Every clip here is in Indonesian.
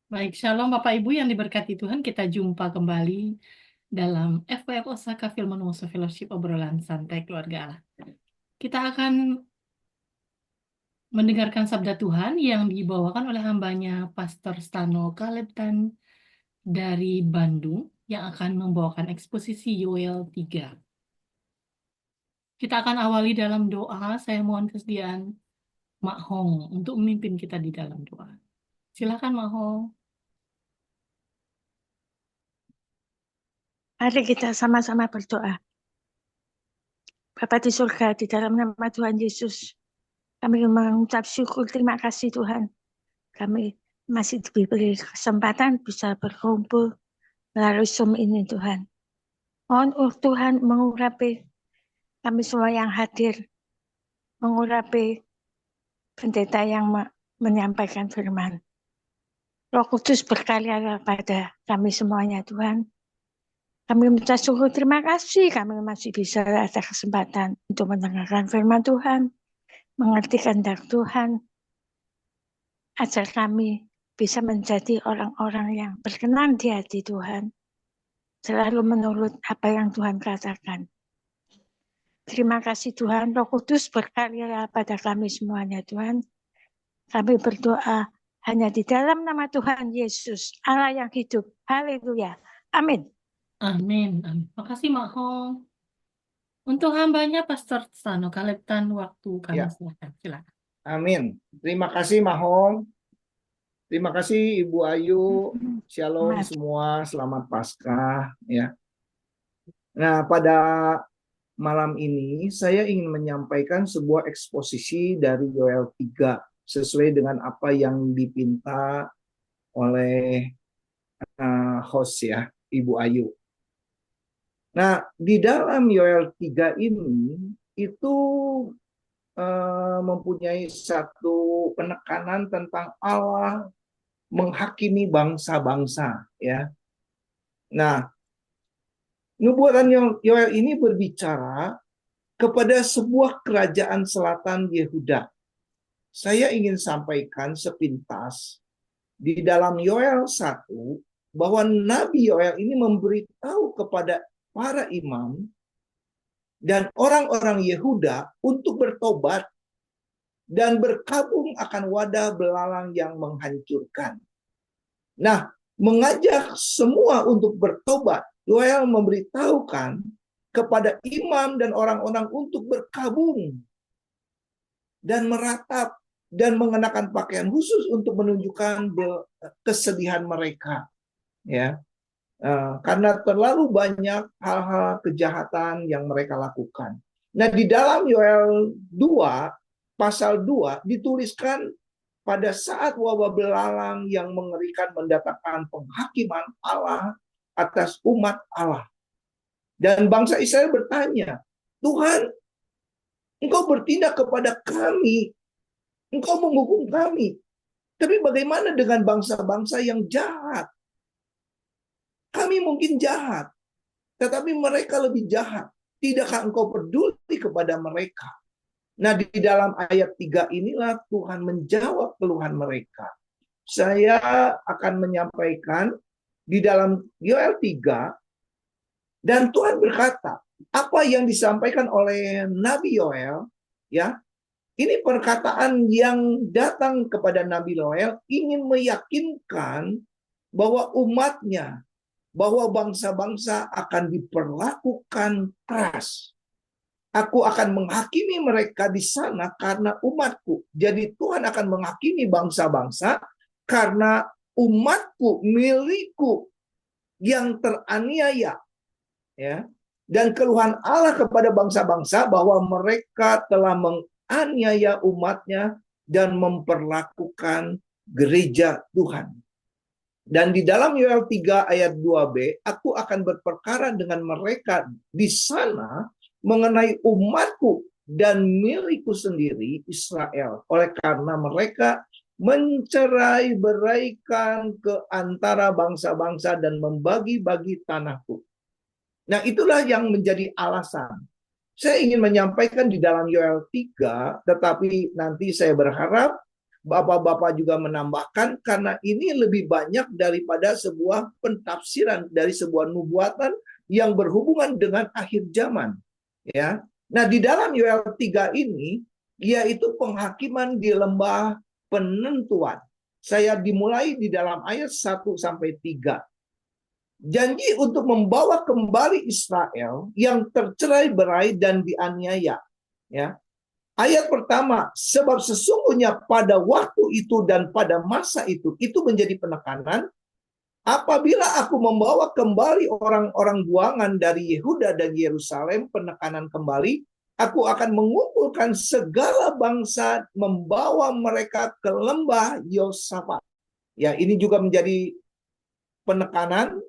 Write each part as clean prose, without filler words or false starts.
Baik, Shalom Bapak Ibu yang diberkati Tuhan, kita jumpa kembali dalam FWF Osaka Film Nusa Fellowship obrolan santai keluarga Allah. Kita akan mendengarkan sabda Tuhan yang dibawakan oleh hambanya Pastor Stano Kaleptan dari Bandung yang akan membawakan eksposisi Yoel 3. Kita akan awali dalam doa. Saya mohon kesediaan Mak Hong untuk memimpin kita di dalam doa. Silakan Mak Hong. Mari kita sama-sama berdoa. Bapa di surga, di dalam nama Tuhan Yesus, kami mengucap syukur, terima kasih Tuhan. Kami masih diberi kesempatan bisa berkumpul melalui Zoom ini Tuhan. Mohon Tuhan mengurapi kami semua yang hadir, mengurapi pendeta yang menyampaikan firman. Roh Kudus berkarya pada kami semuanya Tuhan. Kami mengucap syukur, terima kasih kami masih bisa ada kesempatan untuk mendengarkan firman Tuhan, mengerti kehendak Tuhan, agar kami bisa menjadi orang-orang yang berkenan di hati Tuhan, selalu menurut apa yang Tuhan katakan. Terima kasih Tuhan, Roh Kudus berkarya pada kami semuanya Tuhan. Kami berdoa hanya di dalam nama Tuhan Yesus, Allah yang hidup. Haleluya. Amin. Amin. Amin. Makasih Mak Hong. Untuk hambanya Pastor Stano Kaleptan, waktu kami Ya. silakan. Amin. Terima kasih Mahong. Terima kasih Ibu Ayu. Shalom semua. Selamat Paskah ya. Nah, pada malam ini saya ingin menyampaikan sebuah eksposisi dari Yoel 3 sesuai dengan apa yang dipinta oleh host ya, Ibu Ayu. Nah, di dalam Yoel 3 ini itu mempunyai satu penekanan tentang Allah menghakimi bangsa-bangsa ya. Nah, nubuatan Yoel ini berbicara kepada sebuah kerajaan selatan Yehuda. Saya ingin sampaikan sepintas di dalam Yoel 1 bahwa Nabi Yoel ini memberitahu kepada para imam dan orang-orang Yehuda untuk bertobat dan berkabung akan wadah belalang yang menghancurkan. Nah, mengajak semua untuk bertobat. Yoel memberitahukan kepada imam dan orang-orang untuk berkabung dan meratap dan mengenakan pakaian khusus untuk menunjukkan kesedihan mereka, ya, karena terlalu banyak hal-hal kejahatan yang mereka lakukan. Nah, di dalam Yoel 2 pasal 2 dituliskan pada saat wabah belalang yang mengerikan mendatangkan penghakiman Allah atas umat Allah. Dan bangsa Israel bertanya, Tuhan, Engkau bertindak kepada kami, Engkau menghukum kami. Tapi bagaimana dengan bangsa-bangsa yang jahat? Kami mungkin jahat, tetapi mereka lebih jahat. Tidakkah Engkau peduli kepada mereka? Nah, di dalam ayat 3 inilah Tuhan menjawab keluhan mereka. Saya akan menyampaikan di dalam Yoel 3, dan Tuhan berkata, apa yang disampaikan oleh Nabi Yoel, ya, ini perkataan yang datang kepada Nabi Yoel ingin meyakinkan bahwa umatnya, bahwa bangsa-bangsa akan diperlakukan keras. Aku akan menghakimi mereka di sana karena umatku. Jadi Tuhan akan menghakimi bangsa-bangsa karena umatku, milikku yang teraniaya. Ya. Dan keluhan Allah kepada bangsa-bangsa bahwa mereka telah menganiaya umatnya dan memperlakukan gereja Tuhan. Dan di dalam Yoel 3 ayat 2b, aku akan berperkara dengan mereka di sana mengenai umatku dan milikku sendiri Israel. Oleh karena mereka mencerai-beraikan ke antara bangsa-bangsa dan membagi-bagi tanahku. Nah, itulah yang menjadi alasan. Saya ingin menyampaikan di dalam Yoel 3, tetapi nanti saya berharap Bapak-bapak juga menambahkan karena ini lebih banyak daripada sebuah pentafsiran dari sebuah nubuatan yang berhubungan dengan akhir zaman, ya. Nah, di dalam Yoel 3 ini yaitu penghakiman di lembah penentuan. Saya dimulai di dalam ayat 1 sampai 3. Janji untuk membawa kembali Israel yang tercerai-berai dan dianiaya, ya. Ayat pertama, sebab sesungguhnya pada waktu itu dan pada masa itu menjadi penekanan, apabila aku membawa kembali orang-orang buangan dari Yehuda dan Yerusalem, penekanan kembali, aku akan mengumpulkan segala bangsa, membawa mereka ke lembah Yosafat. Ya, ini juga menjadi penekanan.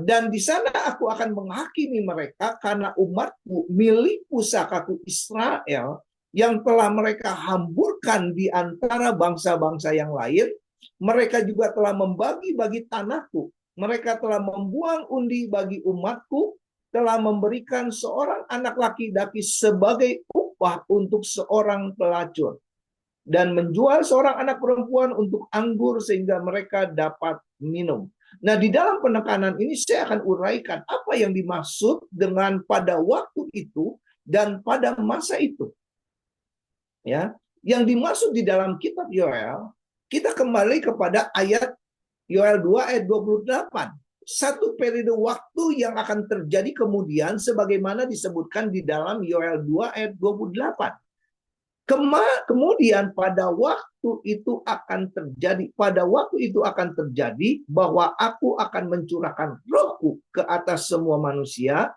Dan di sana aku akan menghakimi mereka karena umatku milik pusakaku Israel yang telah mereka hamburkan di antara bangsa-bangsa yang lain. Mereka juga telah membagi-bagi tanahku. Mereka telah membuang undi bagi umatku, telah memberikan seorang anak laki-laki sebagai upah untuk seorang pelacur, dan menjual seorang anak perempuan untuk anggur sehingga mereka dapat minum. Nah, di dalam penekanan ini saya akan uraikan apa yang dimaksud dengan pada waktu itu dan pada masa itu. Ya, yang dimaksud di dalam kitab Yoel, kita kembali kepada ayat Yoel 2 ayat 28. Satu periode waktu yang akan terjadi kemudian sebagaimana disebutkan di dalam Yoel 2 ayat 28. Kemudian pada waktu itu akan terjadi bahwa aku akan mencurahkan rohku ke atas semua manusia,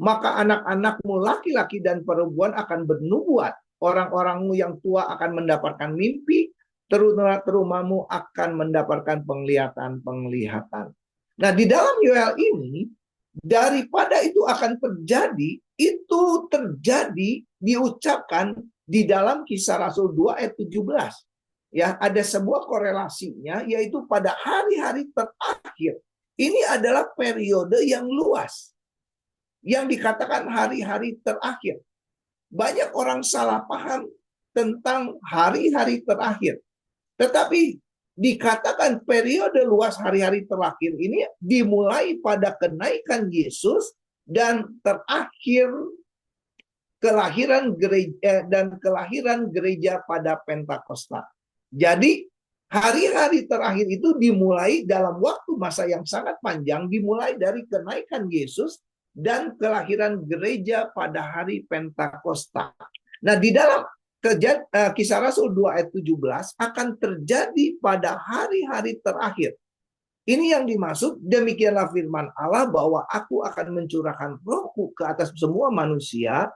maka anak-anakmu laki-laki dan perempuan akan bernubuat, orang-orangmu yang tua akan mendapatkan mimpi, teruna-terumamu akan mendapatkan penglihatan-penglihatan. Nah, di dalam Yoel ini, daripada itu akan terjadi, itu terjadi diucapkan di dalam Kisah Rasul 2 ayat 17. Ya, ada sebuah korelasinya yaitu pada hari-hari terakhir. Ini adalah periode yang luas. Yang dikatakan hari-hari terakhir. Banyak orang salah paham tentang hari-hari terakhir. Tetapi dikatakan periode luas hari-hari terakhir ini dimulai pada kenaikan Yesus dan terakhir kelahiran gereja pada Pentakosta. Jadi hari-hari terakhir itu dimulai dalam waktu masa yang sangat panjang, dimulai dari kenaikan Yesus dan kelahiran gereja pada hari Pentakosta. Nah, di dalam Kisah Rasul 2 ayat 17 akan terjadi pada hari-hari terakhir. Ini yang dimaksud, demikianlah firman Allah bahwa aku akan mencurahkan rohku ke atas semua manusia,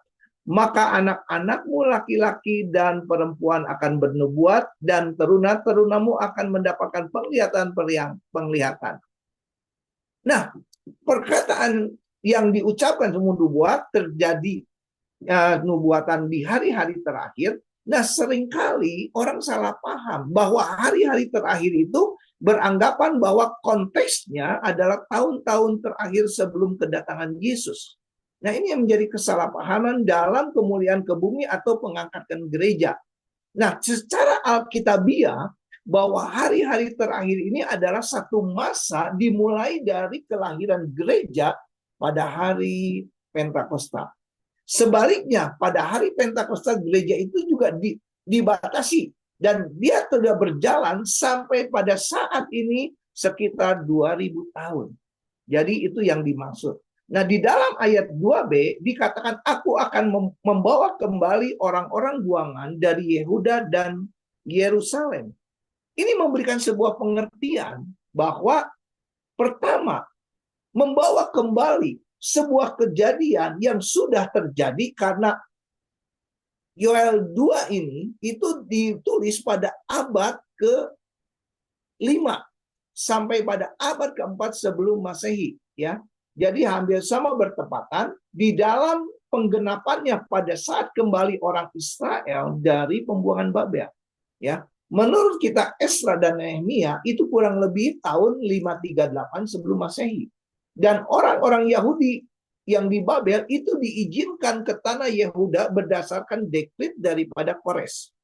maka anak-anakmu laki-laki dan perempuan akan bernubuat, dan teruna-terunamu akan mendapatkan penglihatan. Nah, perkataan yang diucapkan semua nubuat terjadi nubuatan di hari-hari terakhir. Nah, seringkali orang salah paham bahwa hari-hari terakhir itu beranggapan bahwa konteksnya adalah tahun-tahun terakhir sebelum kedatangan Yesus. Nah, ini yang menjadi kesalahpahaman dalam kemuliaan ke bumi atau pengangkatan gereja. Nah, secara alkitabiah bahwa hari-hari terakhir ini adalah satu masa dimulai dari kelahiran gereja pada hari Pentakosta. Sebaliknya, pada hari Pentakosta gereja itu juga dibatasi dan dia tidak berjalan sampai pada saat ini sekitar 2000 tahun. Jadi itu yang dimaksud. Nah, di dalam ayat 2b dikatakan aku akan membawa kembali orang-orang buangan dari Yehuda dan Yerusalem. Ini memberikan sebuah pengertian bahwa pertama, membawa kembali sebuah kejadian yang sudah terjadi karena Yoel 2 ini itu ditulis pada abad ke-5 sampai pada abad ke-4 sebelum Masehi, ya. Jadi hampir sama bertepatan di dalam penggenapannya pada saat kembali orang Israel dari pembuangan Babel, ya. Menurut kita Esra dan Nehemia itu kurang lebih tahun 538 sebelum Masehi. Dan orang-orang Yahudi yang di Babel itu diizinkan ke tanah Yehuda berdasarkan dekret daripada Kores,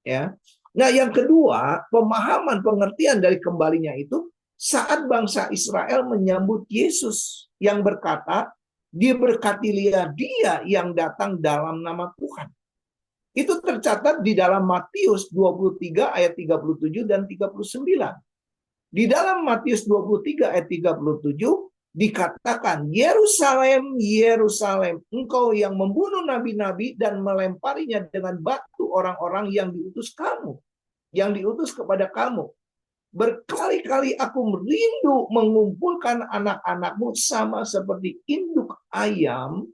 ya. Nah, yang kedua, pemahaman pengertian dari kembalinya itu saat bangsa Israel menyambut Yesus yang berkata, diberkatilah dia yang datang dalam nama Tuhan. Itu tercatat di dalam Matius 23 ayat 37 dan 39. Di dalam Matius 23 ayat 37 dikatakan, Yerusalem, Yerusalem, engkau yang membunuh nabi-nabi dan melemparinya dengan batu orang-orang yang diutus kamu, yang diutus kepada kamu. Berkali-kali aku merindu mengumpulkan anak-anakmu sama seperti induk ayam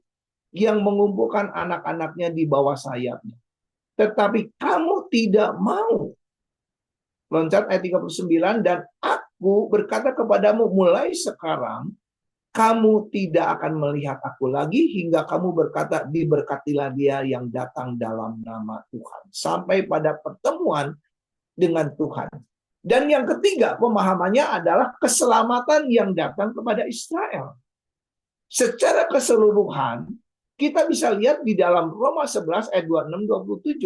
yang mengumpulkan anak-anaknya di bawah sayapnya. Tetapi kamu tidak mau. Loncat ayat 39, dan aku berkata kepadamu, mulai sekarang kamu tidak akan melihat aku lagi hingga kamu berkata, diberkatilah dia yang datang dalam nama Tuhan. Sampai pada pertemuan dengan Tuhan. Dan yang ketiga, pemahamannya adalah keselamatan yang datang kepada Israel. Secara keseluruhan, kita bisa lihat di dalam Roma 11 ayat 26-27.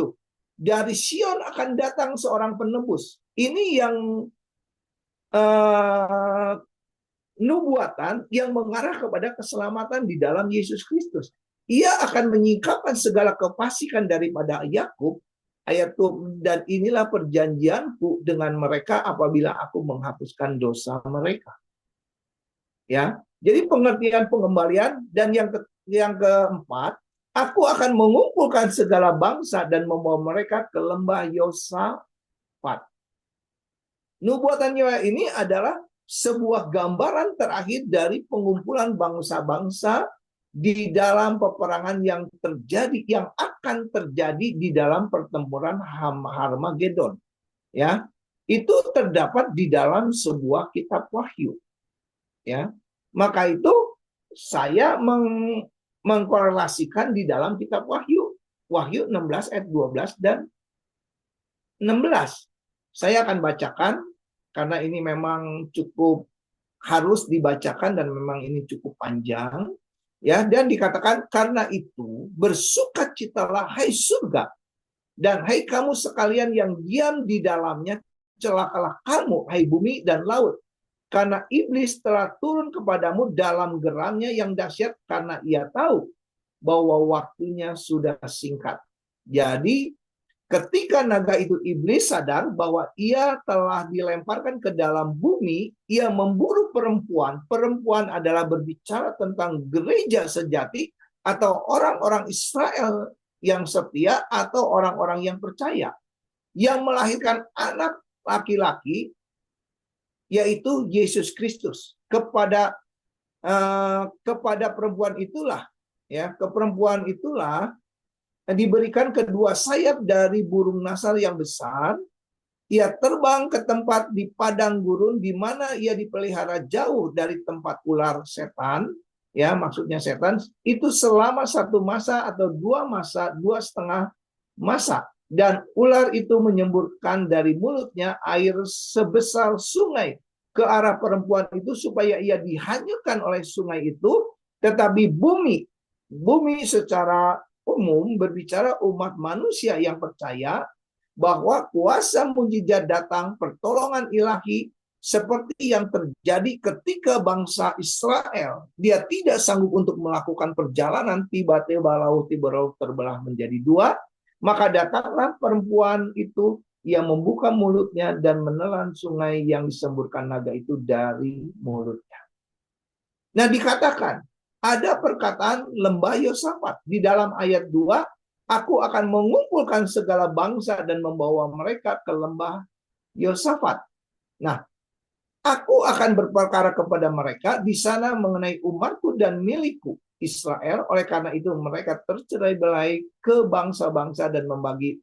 Dari Sion akan datang seorang penebus. Ini yang nubuatan yang mengarah kepada keselamatan di dalam Yesus Kristus. Ia akan menyingkapkan segala kefasikan daripada Yakub, ayat 2, dan inilah perjanjianku dengan mereka apabila aku menghapuskan dosa mereka. Ya, jadi pengertian pengembalian. Dan yang keempat, aku akan mengumpulkan segala bangsa dan membawa mereka ke lembah Yosafat. Nubuatan Yoel ini adalah sebuah gambaran terakhir dari pengumpulan bangsa-bangsa di dalam peperangan yang terjadi, yang akan terjadi di dalam pertempuran Harmagedon. Ya, itu terdapat di dalam sebuah kitab Wahyu. Ya, maka itu saya mengkorelasikan di dalam kitab Wahyu, Wahyu 16 ayat 12 dan 16. Saya akan bacakan karena ini memang cukup harus dibacakan dan memang ini cukup panjang. Ya, dan dikatakan, karena itu bersukacitalah hai surga dan hai kamu sekalian yang diam di dalamnya, celakalah kamu hai bumi dan laut. Karena iblis telah turun kepadamu dalam geramnya yang dahsyat, karena ia tahu bahwa waktunya sudah singkat. Jadi ketika naga itu, iblis sadar bahwa ia telah dilemparkan ke dalam bumi, ia memburu perempuan. Perempuan adalah berbicara tentang gereja sejati atau orang-orang Israel yang setia atau orang-orang yang percaya, yang melahirkan anak laki-laki, yaitu Yesus Kristus. Kepada perempuan itulah, ya, ke perempuan itulah diberikan kedua sayap dari burung nasar yang besar. Ia terbang ke tempat di padang gurun di mana ia dipelihara jauh dari tempat ular setan. Ya, maksudnya setan itu selama 1 masa atau 2 masa, 2,5 masa. Dan ular itu menyemburkan dari mulutnya air sebesar sungai ke arah perempuan itu supaya ia dihanyutkan oleh sungai itu. Tetapi bumi secara umum berbicara umat manusia yang percaya bahwa kuasa mujizat datang, pertolongan ilahi seperti yang terjadi ketika bangsa Israel. Dia tidak sanggup untuk melakukan perjalanan, tiba-tiba laut terbelah menjadi 2. Maka datanglah perempuan itu, ia membuka mulutnya dan menelan sungai yang disemburkan naga itu dari mulutnya. Nah, dikatakan ada perkataan lembah Yosafat di dalam ayat 2, aku akan mengumpulkan segala bangsa dan membawa mereka ke lembah Yosafat. Nah, aku akan berperkara kepada mereka di sana mengenai umatku dan milikku Israel. Oleh karena itu mereka tercerai-berai ke bangsa-bangsa dan membagi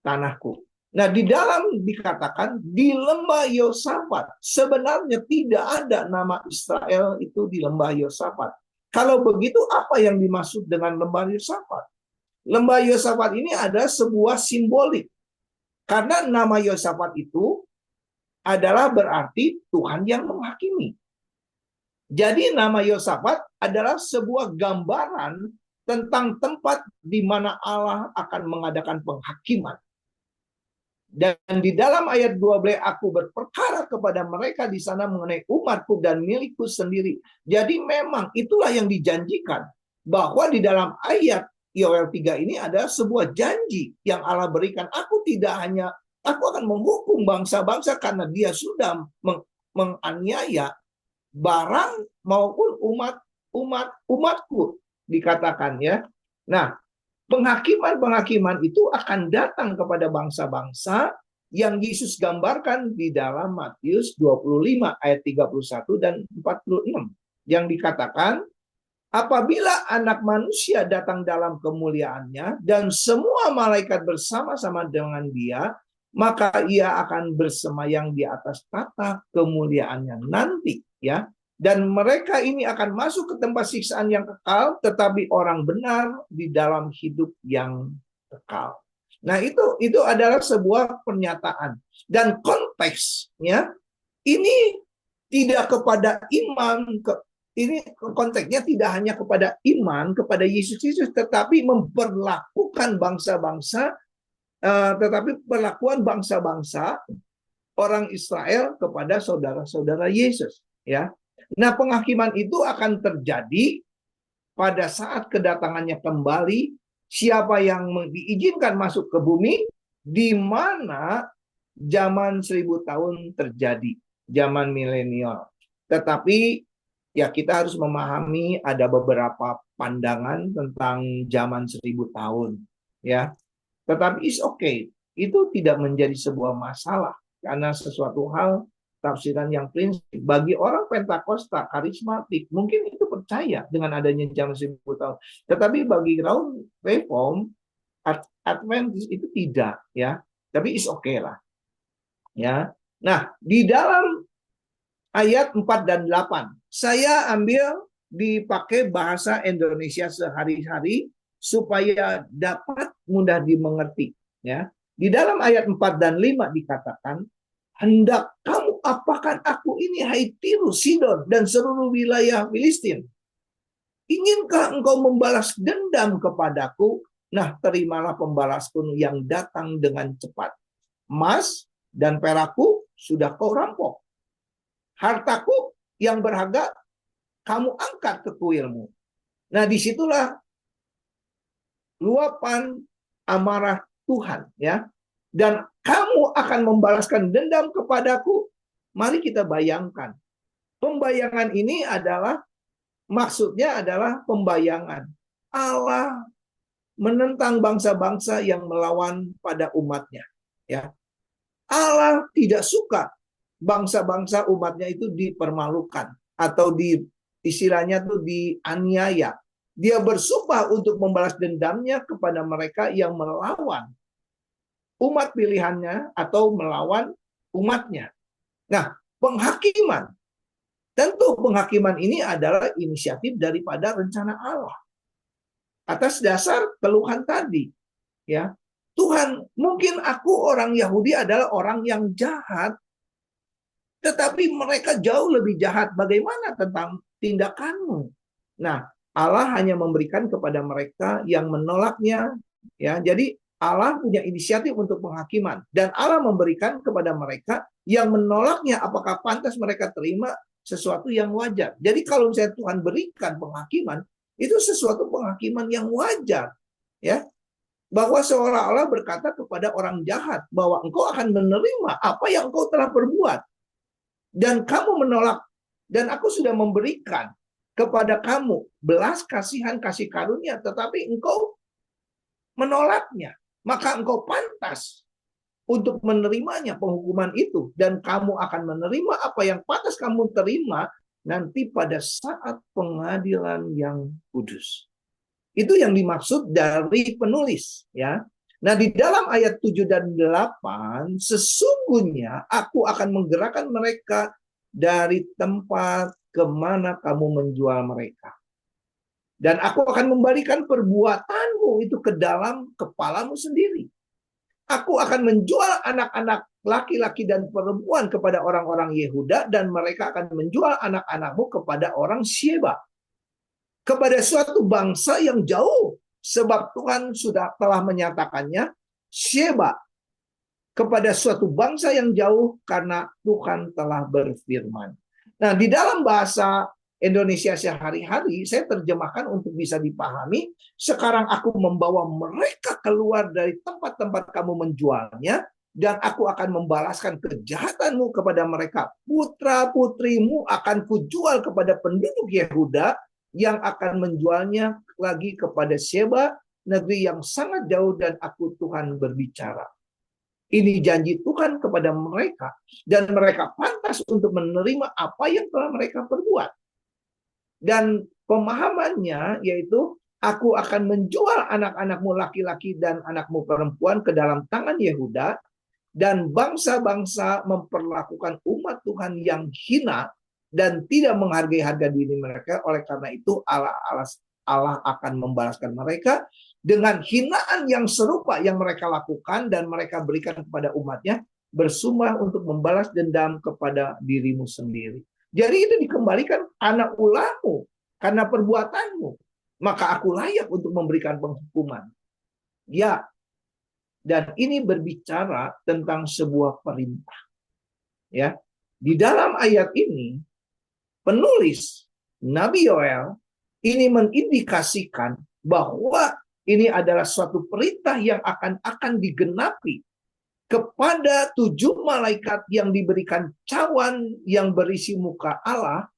tanahku. Nah, di dalam dikatakan di lembah Yosafat, sebenarnya tidak ada nama Israel itu di lembah Yosafat. Kalau begitu, apa yang dimaksud dengan lembah Yosafat? Lembah Yosafat ini ada sebuah simbolik. Karena nama Yosafat itu adalah berarti Tuhan yang menghakimi. Jadi nama Yosafat adalah sebuah gambaran tentang tempat di mana Allah akan mengadakan penghakiman. Dan di dalam ayat 12, aku berperkara kepada mereka di sana mengenai umatku dan milikku sendiri. Jadi memang itulah yang dijanjikan. Bahwa di dalam ayat Yoel 3 ini ada sebuah janji yang Allah berikan. Aku akan menghukum bangsa-bangsa karena dia sudah menganiaya barang maupun umatku, dikatakan ya. Nah, penghakiman itu akan datang kepada bangsa-bangsa yang Yesus gambarkan di dalam Matius 25 ayat 31 dan 46. Yang dikatakan, apabila anak manusia datang dalam kemuliaannya dan semua malaikat bersama-sama dengan dia, maka ia akan bersemayam di atas tahta kemuliaannya nanti, ya. Dan mereka ini akan masuk ke tempat siksaan yang kekal, tetapi orang benar di dalam hidup yang kekal. Nah, itu adalah sebuah pernyataan. Dan konteksnya ini tidak kepada iman, ini konteksnya tidak hanya kepada iman kepada Yesus Kristus, tetapi memperlakukan bangsa-bangsa, tetapi perlakuan bangsa-bangsa orang Israel kepada saudara-saudara Yesus, ya. Nah, penghakiman itu akan terjadi pada saat kedatangannya kembali. Siapa yang diizinkan masuk ke bumi, di mana zaman 1000 tahun terjadi, zaman milenial. Tetapi ya kita harus memahami ada beberapa pandangan tentang zaman 1000 tahun, ya. Tetapi it's okay, itu tidak menjadi sebuah masalah karena sesuatu hal tafsiran yang prinsip. Bagi orang Pentakosta, karismatik, mungkin itu percaya dengan adanya zaman 1000 tahun. Tetapi bagi kaum Reform, Adventist itu tidak, ya. Tapi is okay lah, ya. Nah, di dalam ayat 4 dan 8, saya ambil dipakai bahasa Indonesia sehari-hari supaya dapat mudah dimengerti, ya. Di dalam ayat 4 dan 5 dikatakan, hendak kamu apakan aku ini, hai Tirus, Sidon, dan seluruh wilayah Filistin? Inkah engkau membalas dendam kepadaku? Nah, terimalah pembalasku yang datang dengan cepat. Emas dan perakku sudah kau rampok. Hartaku yang berharga kamu angkat ke kuilmu. Nah, disitulah luapan amarah Tuhan, ya. Dan kamu akan membalaskan dendam kepadaku. Mari kita bayangkan. Pembayangan ini adalah, maksudnya adalah pembayangan. Allah menentang bangsa-bangsa yang melawan pada umatnya, ya. Allah tidak suka bangsa-bangsa umatnya itu dipermalukan atau istilahnya tuh dianiaya. Dia bersumpah untuk membalas dendamnya kepada mereka yang melawan umat pilihannya atau melawan umatnya. Nah, penghakiman. Tentu penghakiman ini adalah inisiatif daripada rencana Allah. Atas dasar keluhan tadi, ya. Tuhan, mungkin aku orang Yahudi adalah orang yang jahat, tetapi mereka jauh lebih jahat. Bagaimana tentang tindakanmu? Nah, Allah hanya memberikan kepada mereka yang menolaknya, ya. Jadi Allah punya inisiatif untuk penghakiman, dan Allah memberikan kepada mereka yang menolaknya, apakah pantas mereka terima sesuatu yang wajar. Jadi kalau misalnya Tuhan berikan penghakiman, itu sesuatu penghakiman yang wajar, ya. Bahwa seolah-olah berkata kepada orang jahat bahwa engkau akan menerima apa yang engkau telah perbuat, dan kamu menolak, dan aku sudah memberikan kepada kamu belas kasihan, kasih karunia, tetapi engkau menolaknya. Maka engkau pantas untuk menerimanya, penghukuman itu. Dan kamu akan menerima apa yang pantas kamu terima nanti pada saat pengadilan yang kudus. Itu yang dimaksud dari penulis, ya. Nah, di dalam ayat 7 dan 8, sesungguhnya aku akan menggerakkan mereka dari tempat kemana kamu menjual mereka. Dan aku akan membalikan perbuatanmu itu ke dalam kepalamu sendiri. Aku akan menjual anak-anak laki-laki dan perempuan kepada orang-orang Yehuda, dan mereka akan menjual anak-anakmu kepada orang Sheba, kepada suatu bangsa yang jauh, sebab Tuhan telah menyatakannya, Sheba, kepada suatu bangsa yang jauh karena Tuhan telah berfirman. Nah, di dalam bahasa Indonesia sehari-hari, saya terjemahkan untuk bisa dipahami. Sekarang aku membawa mereka keluar dari tempat-tempat kamu menjualnya, dan aku akan membalaskan kejahatanmu kepada mereka. Putra-putrimu akan kujual kepada penduduk Yehuda yang akan menjualnya lagi kepada Sheba, negeri yang sangat jauh, dan aku Tuhan berbicara. Ini janji Tuhan kepada mereka, dan mereka pantas untuk menerima apa yang telah mereka perbuat. Dan pemahamannya yaitu aku akan menjual anak-anakmu laki-laki dan anakmu perempuan ke dalam tangan Yehuda, dan bangsa-bangsa memperlakukan umat Tuhan yang hina dan tidak menghargai harga diri mereka. Oleh karena itu Allah akan membalaskan mereka dengan hinaan yang serupa yang mereka lakukan dan mereka berikan kepada umatnya, bersumpah untuk membalas dendam kepada dirimu sendiri. Jadi itu dikembalikan anak ulahmu karena perbuatanmu, maka aku layak untuk memberikan penghukuman. Ya, dan ini berbicara tentang sebuah perintah. Ya, di dalam ayat ini penulis Nabi Yoel ini mengindikasikan bahwa ini adalah suatu perintah yang akan digenapi kepada 7 malaikat yang diberikan cawan yang berisi murka Allah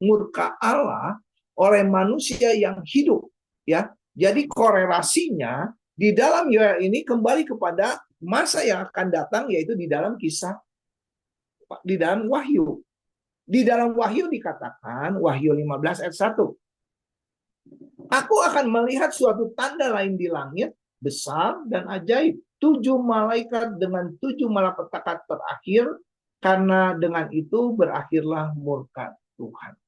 oleh manusia yang hidup. Ya, jadi korelasinya di dalam Yoel ini kembali kepada masa yang akan datang, yaitu di dalam kisah, di dalam Wahyu. Di dalam Wahyu dikatakan, Wahyu 15 ayat 1. Aku akan melihat suatu tanda lain di langit, besar dan ajaib. 7 malaikat dengan 7 malapetaka terakhir, karena dengan itu berakhirlah murka Tuhan.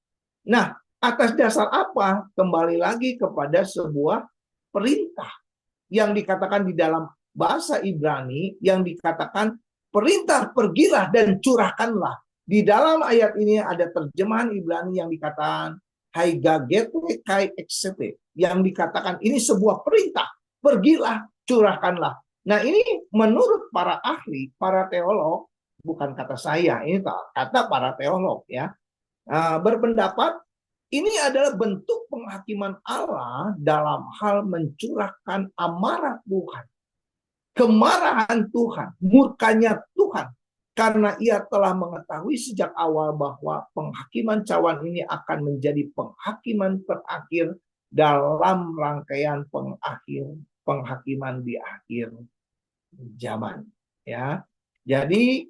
Nah, atas dasar apa? Kembali lagi kepada sebuah perintah yang dikatakan di dalam bahasa Ibrani, yang dikatakan perintah pergilah dan curahkanlah. Di dalam ayat ini ada terjemahan Ibrani yang dikatakan haigagete kai exete, yang dikatakan ini sebuah perintah, pergilah, curahkanlah. Nah, ini menurut para ahli, para teolog, bukan kata saya, ini kata para teolog ya, berpendapat ini adalah bentuk penghakiman Allah dalam hal mencurahkan amarah Tuhan, kemarahan Tuhan, murkanya Tuhan, karena ia telah mengetahui sejak awal bahwa penghakiman cawan ini akan menjadi penghakiman terakhir dalam rangkaian penghakiman di akhir zaman. Ya, jadi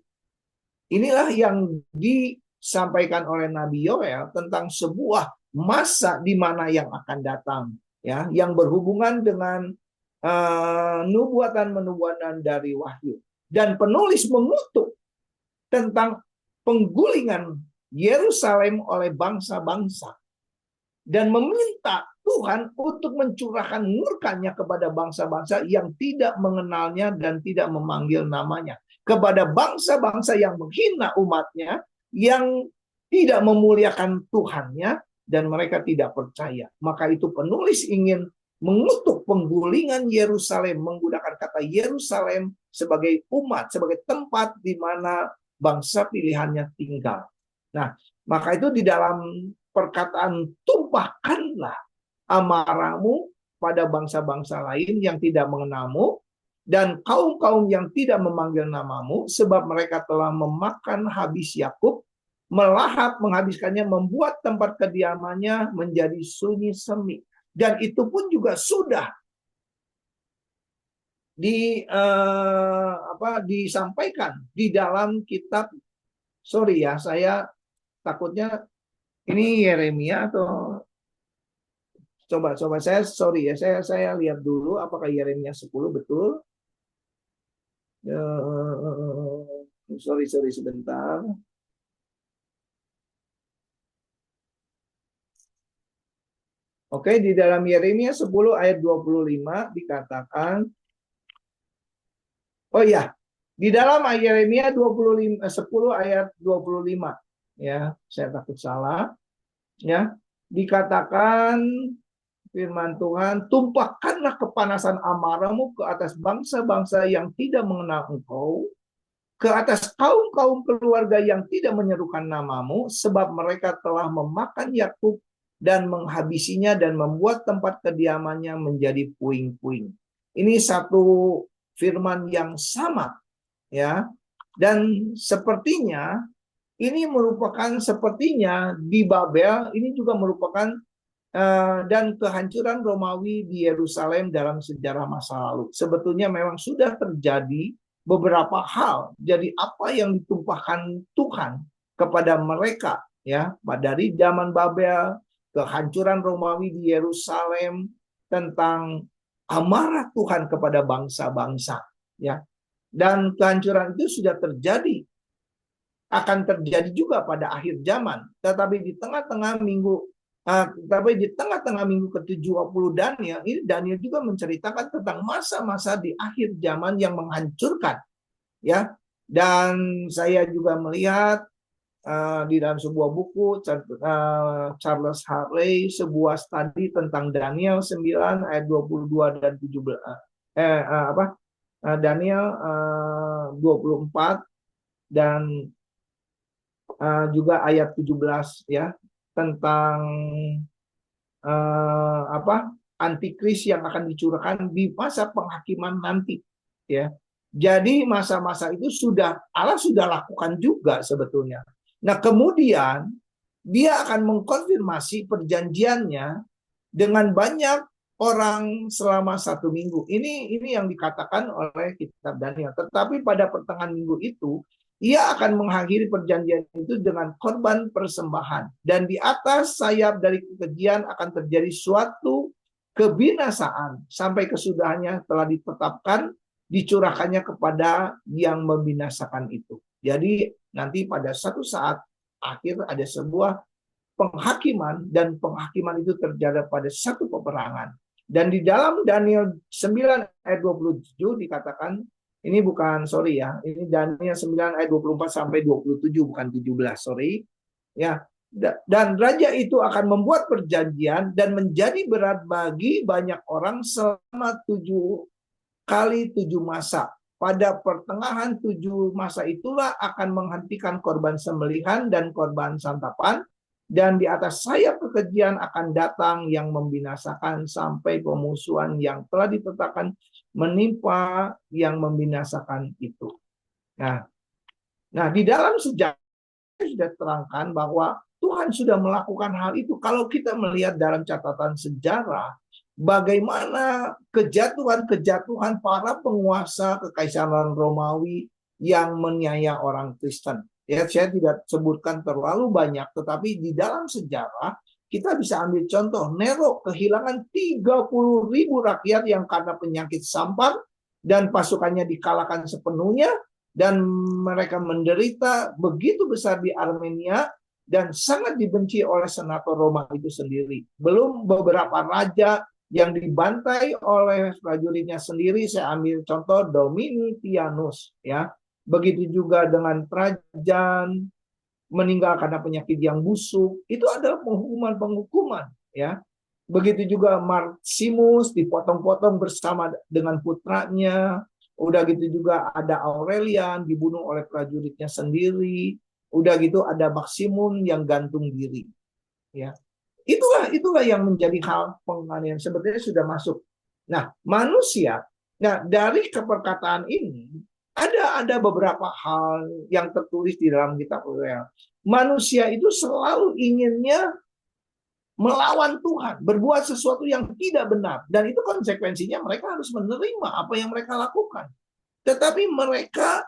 inilah yang disampaikan oleh Nabi Yoel tentang sebuah masa di mana yang akan datang, ya, yang berhubungan dengan nubuatan dari Wahyu. Dan penulis mengutuk tentang penggulingan Yerusalem oleh bangsa-bangsa dan meminta Tuhan untuk mencurahkan murkanya kepada bangsa-bangsa yang tidak mengenalnya dan tidak memanggil namanya, kepada bangsa-bangsa yang menghina umatnya, yang tidak memuliakan Tuhannya, dan mereka tidak percaya. Maka itu penulis ingin mengutuk penggulingan Yerusalem, menggunakan kata Yerusalem sebagai umat, sebagai tempat di mana bangsa pilihannya tinggal. Nah, maka itu di dalam perkataan tumpahkanlah amarahmu pada bangsa-bangsa lain yang tidak mengenalmu dan kaum-kaum yang tidak memanggil namamu, sebab mereka telah memakan habis Yakub, melahap menghabiskannya, membuat tempat kediamannya menjadi sunyi semi. Dan itu pun juga sudah disampaikan di dalam kitab, sorry ya, saya takutnya ini Yeremia atau coba saya sorry ya, saya lihat dulu apakah Yeremia 10 betul. Sorry sebentar. Oke, di dalam Yeremia 10 ayat 25 dikatakan, oh ya, di dalam Yeremia 10 ayat 25, ya, saya takut salah, ya, dikatakan firman Tuhan, tumpahkanlah kepanasan amarahmu ke atas bangsa-bangsa yang tidak mengenal engkau, ke atas kaum-kaum keluarga yang tidak menyerukan namamu, sebab mereka telah memakan Yakub dan menghabisinya dan membuat tempat kediamannya menjadi puing-puing. Ini satu firman yang sama, ya. Dan sepertinya ini merupakan sepertinya di Babel ini juga merupakan dan kehancuran Romawi di Yerusalem dalam sejarah masa lalu. Sebetulnya memang sudah terjadi beberapa hal. Jadi apa yang ditumpahkan Tuhan kepada mereka, ya, dari zaman Babel, kehancuran Romawi di Yerusalem, tentang amarah Tuhan kepada bangsa-bangsa, ya. Dan kehancuran itu sudah terjadi, akan terjadi juga pada akhir zaman. Tetapi di tengah-tengah minggu ke-70 Daniel, ini Daniel juga menceritakan tentang masa-masa di akhir zaman yang menghancurkan, ya. Dan saya juga melihat di dalam sebuah buku Charles Harley, sebuah studi tentang Daniel 9 ayat 22 dan 17, Daniel 24 dan juga ayat 17, ya, tentang antikris yang akan dicurahkan di masa penghakiman nanti, ya. Jadi masa-masa itu Allah sudah lakukan juga sebetulnya. Nah, kemudian dia akan mengkonfirmasi perjanjiannya dengan banyak orang selama 1 minggu. Ini yang dikatakan oleh kitab Daniel. Tetapi pada pertengahan minggu itu, ia akan mengakhiri perjanjian itu dengan korban persembahan. Dan di atas sayap dari kekejian akan terjadi suatu kebinasaan. Sampai kesudahannya telah ditetapkan, dicurahkannya kepada yang membinasakan itu. Jadi nanti pada satu saat akhir ada sebuah penghakiman, dan penghakiman itu terjadi pada satu peperangan. Dan di dalam Daniel 9 ayat 27 dikatakan, ini bukan, sorry ya, ini Daniel 9 ayat 24 sampai 27, bukan 17, sorry. Ya, dan raja itu akan membuat perjanjian dan menjadi berat bagi banyak orang selama 7 kali 7 masa. Pada pertengahan 7 masa itulah akan menghentikan korban sembelihan dan korban santapan. Dan di atas sayap kekejian akan datang yang membinasakan sampai pemusuhan yang telah ditetapkan menimpa yang membinasakan itu. Nah, di dalam sejarah sudah terangkan bahwa Tuhan sudah melakukan hal itu. Kalau kita melihat dalam catatan sejarah, bagaimana kejatuhan para penguasa kekaisaran Romawi yang menganiaya orang Kristen. Ya, saya tidak sebutkan terlalu banyak, tetapi di dalam sejarah kita bisa ambil contoh. Nero kehilangan 30.000 rakyat yang karena penyakit sampar, dan pasukannya dikalahkan sepenuhnya, dan mereka menderita begitu besar di Armenia dan sangat dibenci oleh senator Roma itu sendiri. Belum beberapa raja yang dibantai oleh prajuritnya sendiri. Saya ambil contoh Domitianus, ya. Begitu juga dengan Trajan meninggal karena penyakit yang busuk. Itu adalah penghukuman, ya. Begitu juga Maximus dipotong-potong bersama dengan putranya. Udah gitu juga ada Aurelian dibunuh oleh prajuritnya sendiri. Udah gitu ada Maximus yang gantung diri, ya. Itulah yang menjadi hal penganiayaan sebetulnya sudah masuk. Nah, manusia, dari keperkataan ini ada beberapa hal yang tertulis di dalam kitab Uel. Manusia itu selalu inginnya melawan Tuhan, berbuat sesuatu yang tidak benar, dan itu konsekuensinya mereka harus menerima apa yang mereka lakukan. Tetapi mereka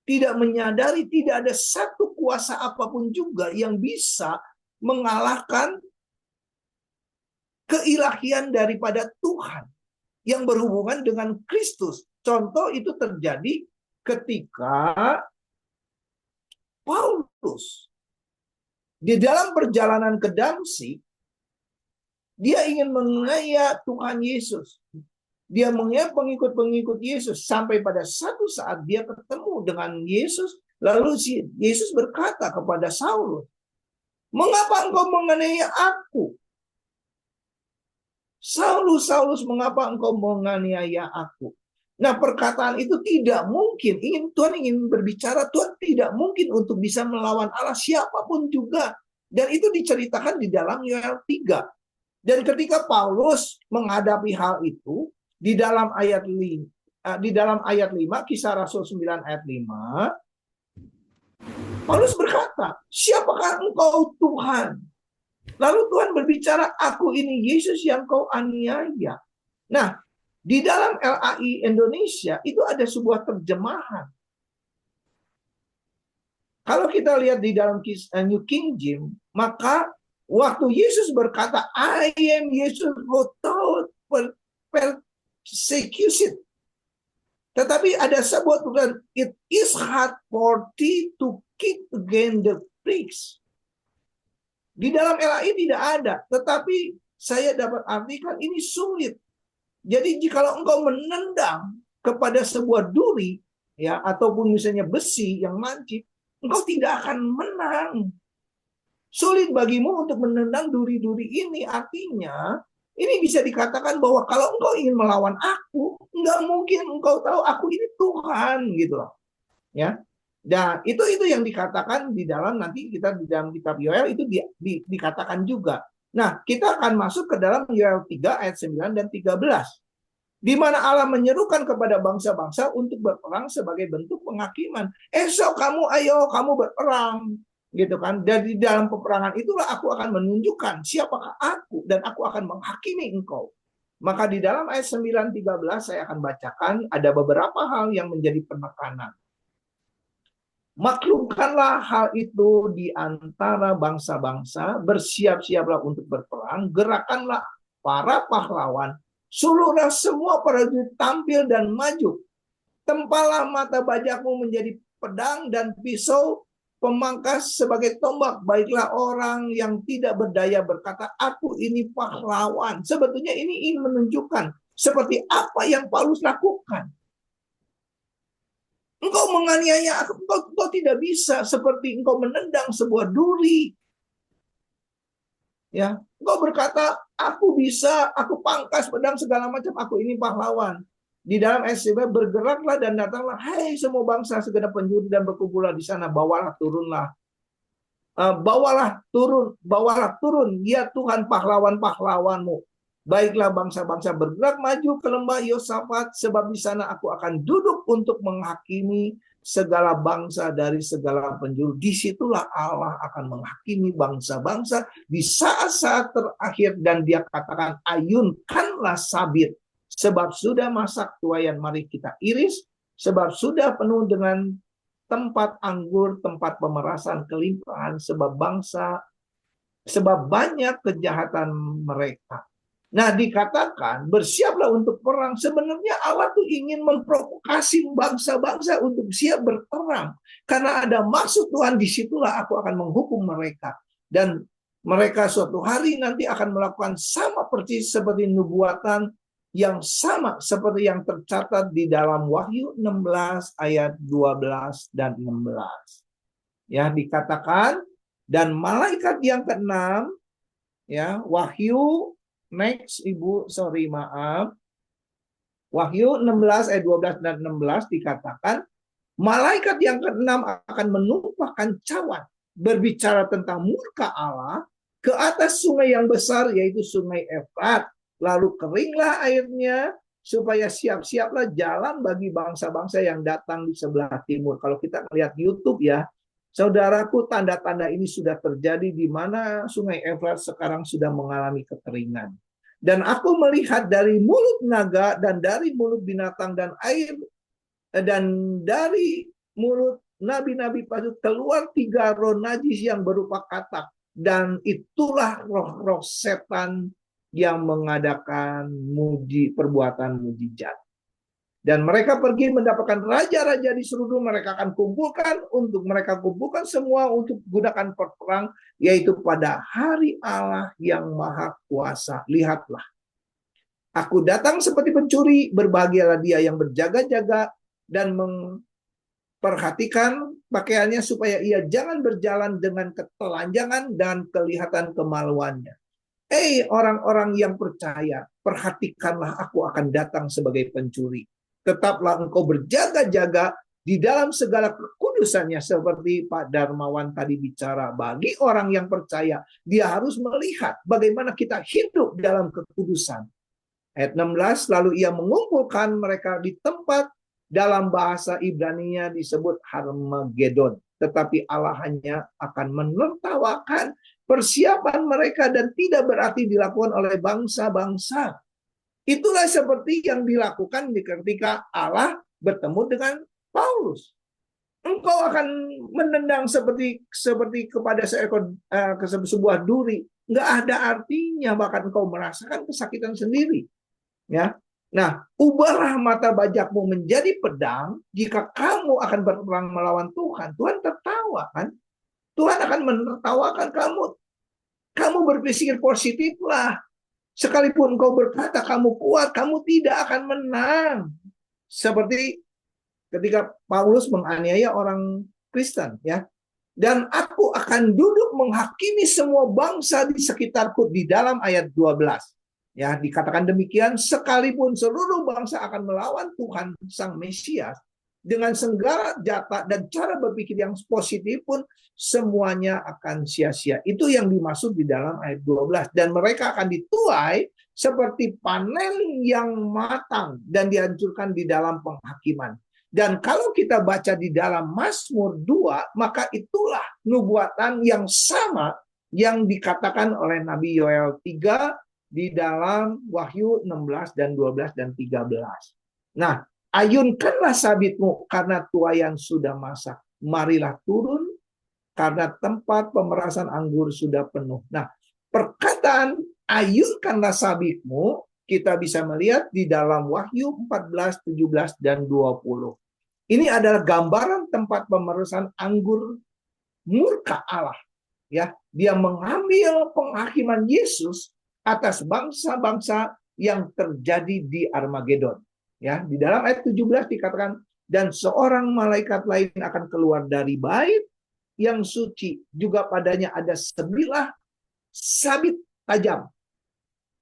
tidak menyadari tidak ada satu kuasa apapun juga yang bisa mengalahkan keilahian daripada Tuhan yang berhubungan dengan Kristus. Contoh itu terjadi ketika Paulus di dalam perjalanan ke Damsyik, dia ingin menganiaya Tuhan Yesus. Dia menganiaya pengikut-pengikut Yesus sampai pada satu saat dia ketemu dengan Yesus, lalu Yesus berkata kepada Saulus, "Mengapa engkau menganiaya aku? Saulus, Saulus, mengapa engkau menganiaya aku?" Nah, perkataan itu tidak mungkin. Tuhan ingin berbicara, Tuhan tidak mungkin untuk bisa melawan Allah siapapun juga. Dan itu diceritakan di dalam Yoel 3. Dan ketika Paulus menghadapi hal itu, di dalam ayat 5, Kisah Rasul 9 ayat 5, Paulus berkata, siapakah engkau Tuhan? Lalu Tuhan berbicara, aku ini Yesus yang kau aniaya. Nah, di dalam LAI Indonesia itu ada sebuah terjemahan. Kalau kita lihat di dalam New King James, maka waktu Yesus berkata, I am Jesus who taught persecution. Tetapi ada sebuah tulisan, it is hard for thee to kick against the pricks. Di dalam LAI tidak ada, tetapi saya dapat artikan ini sulit. Jadi jikalau engkau menendang kepada sebuah duri, ya, ataupun misalnya besi yang lancip, engkau tidak akan menang. Sulit bagimu untuk menendang duri-duri ini. Artinya, ini bisa dikatakan bahwa kalau engkau ingin melawan aku, enggak mungkin engkau tahu aku ini Tuhan, gitu loh. Ya. Dan itu yang dikatakan di dalam, nanti kita di dalam kitab Yoel itu dikatakan juga. Nah, kita akan masuk ke dalam Yoel 3 ayat 9 dan 13. Di mana Allah menyerukan kepada bangsa-bangsa untuk berperang sebagai bentuk penghakiman. Esok kamu berperang. Gitu kan. Dan di dalam peperangan itulah aku akan menunjukkan siapakah aku dan aku akan menghakimi engkau. Maka di dalam ayat 9-13 saya akan bacakan ada beberapa hal yang menjadi penekanan. Maklumkanlah hal itu di antara bangsa-bangsa, bersiap-siaplah untuk berperang, gerakanlah para pahlawan, seluruh semua prajurit tampil dan maju. Tempalah mata bajakmu menjadi pedang dan pisau pemangkas sebagai tombak. Baiklah orang yang tidak berdaya berkata, aku ini pahlawan. Sebetulnya ini ingin menunjukkan seperti apa yang Paulus lakukan. Engkau menganiaya aku, engkau tidak bisa seperti engkau menendang sebuah duri. Ya, engkau berkata, aku bisa, aku pangkas pedang segala macam, aku ini pahlawan. Di dalam ayat 9, bergeraklah dan datanglah, hai semua bangsa segenap penjuru dan berkumpullah di sana, bawalah turun, ya Tuhan pahlawan-pahlawanmu. Baiklah bangsa-bangsa bergerak maju ke lembah Yosafat, sebab di sana aku akan duduk untuk menghakimi segala bangsa dari segala penjuru. Disitulah Allah akan menghakimi bangsa-bangsa di saat-saat terakhir. Dan dia katakan, ayunkanlah sabit, sebab sudah masak tuayan, mari kita iris, sebab sudah penuh dengan tempat anggur, tempat pemerasan kelimpahan, sebab banyak kejahatan mereka. Nah, dikatakan bersiaplah untuk perang. Sebenarnya Allah tuh ingin memprovokasi bangsa-bangsa untuk siap berperang. Karena ada maksud Tuhan, disitulah aku akan menghukum mereka. Dan mereka suatu hari nanti akan melakukan sama persis seperti nubuatan yang sama seperti yang tercatat di dalam Wahyu 16 ayat 12 dan 16. Ya, dikatakan, dan malaikat yang keenam, ya, Wahyu next, Wahyu 16 ayat 12 dan 16 dikatakan, malaikat yang keenam akan menumpahkan cawan, berbicara tentang murka Allah ke atas sungai yang besar, yaitu sungai Efrat. Lalu keringlah airnya, supaya siap-siaplah jalan bagi bangsa-bangsa yang datang di sebelah timur. Kalau kita lihat YouTube ya, saudaraku, tanda-tanda ini sudah terjadi di mana sungai Efrat sekarang sudah mengalami kekeringan. Dan aku melihat dari mulut naga dan dari mulut binatang dan air dan dari mulut nabi-nabi palsu keluar 3 roh najis yang berupa katak. Dan itulah roh-roh setan yang mengadakan perbuatan mujizat. Dan mereka pergi mendapatkan raja-raja di seluruh, mereka kumpulkan semua untuk gunakan perang, yaitu pada hari Allah yang Maha Kuasa. Lihatlah, aku datang seperti pencuri, berbahagialah dia yang berjaga-jaga dan memperhatikan pakaiannya, supaya ia jangan berjalan dengan ketelanjangan dan kelihatan kemaluannya. Orang-orang yang percaya, perhatikanlah, aku akan datang sebagai pencuri. Tetaplah engkau berjaga-jaga di dalam segala kekudusannya, seperti Pak Darmawan tadi bicara. Bagi orang yang percaya, dia harus melihat bagaimana kita hidup dalam kekudusan. Ayat 16, lalu ia mengumpulkan mereka di tempat, dalam bahasa Ibrani-nya disebut Harmagedon. Tetapi Allah hanya akan menertawakan persiapan mereka dan tidak berarti dilakukan oleh bangsa-bangsa. Itulah seperti yang dilakukan ketika Allah bertemu dengan Paulus. Engkau akan menendang seperti kepada sebuah duri. Nggak ada artinya, bahkan engkau merasakan kesakitan sendiri. Ya, nah, ubahlah mata bajakmu menjadi pedang jika kamu akan berperang melawan Tuhan. Tuhan tertawa kan? Tuhan akan menertawakan kamu. Kamu berpikir positiflah. Sekalipun kau berkata kamu kuat, kamu tidak akan menang. Seperti ketika Paulus menganiaya orang Kristen, ya. Dan aku akan duduk menghakimi semua bangsa di sekitarku, di dalam ayat 12. Ya, dikatakan demikian, sekalipun seluruh bangsa akan melawan Tuhan Sang Mesias, dengan segala jata dan cara berpikir yang positif pun semuanya akan sia-sia. Itu yang dimaksud di dalam ayat 12. Dan mereka akan dituai seperti panen yang matang dan dihancurkan di dalam penghakiman. Dan kalau kita baca di dalam Mazmur 2, maka itulah nubuatan yang sama yang dikatakan oleh Nabi Yoel 3 di dalam Wahyu 16 dan 12 dan 13. Nah, ayunkanlah sabitmu karena tuayan sudah masak. Marilah turun karena tempat pemerasan anggur sudah penuh. Nah, perkataan ayunkanlah sabitmu kita bisa melihat di dalam Wahyu 14, 17, dan 20. Ini adalah gambaran tempat pemerasan anggur murka Allah. Ya, dia mengambil penghakiman Yesus atas bangsa-bangsa yang terjadi di Armagedon. Ya, di dalam ayat 17 dikatakan, dan seorang malaikat lain akan keluar dari bait yang suci, juga padanya ada sebilah sabit tajam.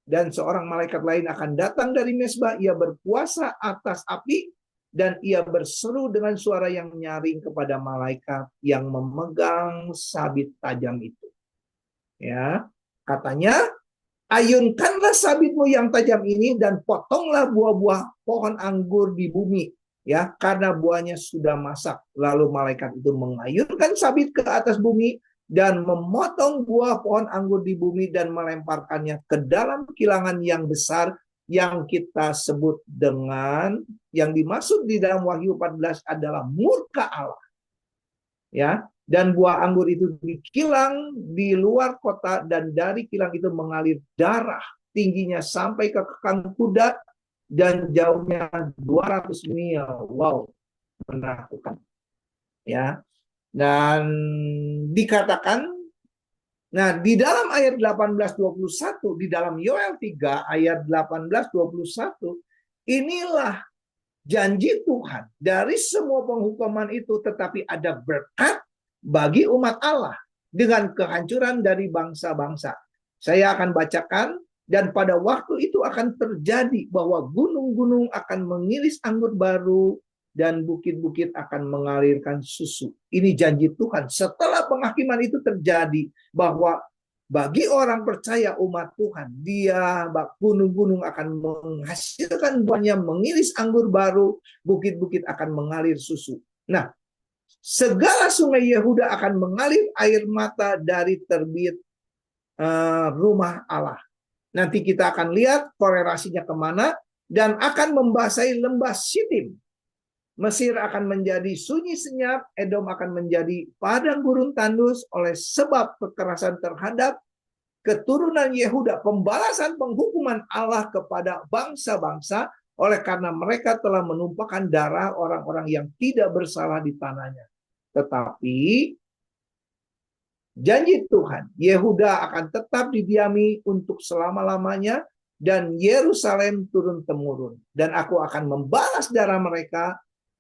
Dan seorang malaikat lain akan datang dari mezbah, ia berkuasa atas api, dan ia berseru dengan suara yang nyaring kepada malaikat yang memegang sabit tajam itu. Ya, katanya, ayunkanlah sabitmu yang tajam ini dan potonglah buah-buah pohon anggur di bumi, ya, karena buahnya sudah masak. Lalu malaikat itu mengayunkan sabit ke atas bumi dan memotong buah pohon anggur di bumi dan melemparkannya ke dalam kilangan yang besar yang kita sebut dengan, yang dimaksud di dalam Wahyu 14 adalah murka Allah. Ya, dan buah anggur itu dikilang di luar kota, dan dari kilang itu mengalir darah tingginya sampai ke kekang kuda dan jauhnya 200 mil. Wow, menakutkan. Ya. Dan dikatakan, nah di dalam ayat 18-21, di dalam Yoel 3 ayat 18-21, inilah janji Tuhan. Dari semua penghukuman itu tetapi ada berkat bagi umat Allah dengan kehancuran dari bangsa-bangsa. Saya akan bacakan, dan pada waktu itu akan terjadi bahwa gunung-gunung akan mengiris anggur baru dan bukit-bukit akan mengalirkan susu. Ini janji Tuhan. Setelah penghakiman itu terjadi, bahwa bagi orang percaya umat Tuhan, dia gunung-gunung akan menghasilkan buahnya, mengiris anggur baru, bukit-bukit akan mengalir susu. Nah, segala sungai Yehuda akan mengalir air mata dari terbit rumah Allah. Nanti kita akan lihat korelasinya kemana, dan akan membasahi lembah Sitim. Mesir akan menjadi sunyi senyap, Edom akan menjadi padang gurun tandus oleh sebab kekerasan terhadap keturunan Yehuda, pembalasan penghukuman Allah kepada bangsa-bangsa oleh karena mereka telah menumpahkan darah orang-orang yang tidak bersalah di tanahnya. Tetapi janji Tuhan, Yehuda akan tetap didiami untuk selama-lamanya, dan Yerusalem turun-temurun. Dan aku akan membalas darah mereka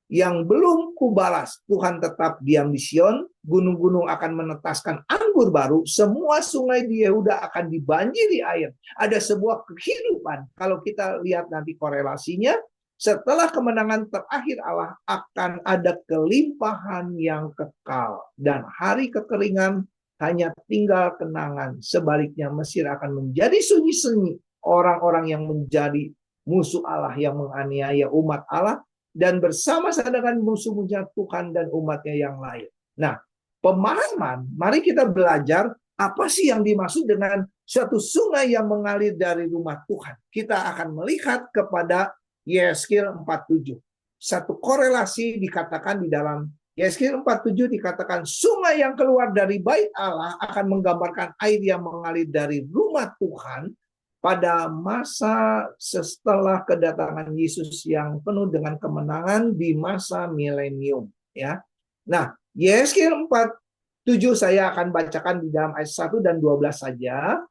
yang belum kubalas. Tuhan tetap diam di Sion, gunung-gunung akan menetaskan anggur baru, semua sungai di Yehuda akan dibanjiri air. Ada sebuah kehidupan. Kalau kita lihat nanti korelasinya, Setelah kemenangan terakhir Allah akan ada kelimpahan yang kekal. Dan hari kekeringan hanya tinggal kenangan. Sebaliknya Mesir akan menjadi sunyi-sunyi. Orang-orang yang menjadi musuh Allah yang menganiaya umat Allah. Dan bersama-sama dengan musuh-musuh Tuhan dan umatnya yang lain. Nah, pemahaman, mari kita belajar apa sih yang dimaksud dengan suatu sungai yang mengalir dari rumah Tuhan. Kita akan melihat kepada Yeskil 47. Satu korelasi dikatakan di dalam Yeskil 47 dikatakan sungai yang keluar dari bait Allah akan menggambarkan air yang mengalir dari rumah Tuhan pada masa setelah kedatangan Yesus yang penuh dengan kemenangan di masa milenium, ya. Nah, Yeskil 47 saya akan bacakan di dalam ayat 1 dan 12 saja.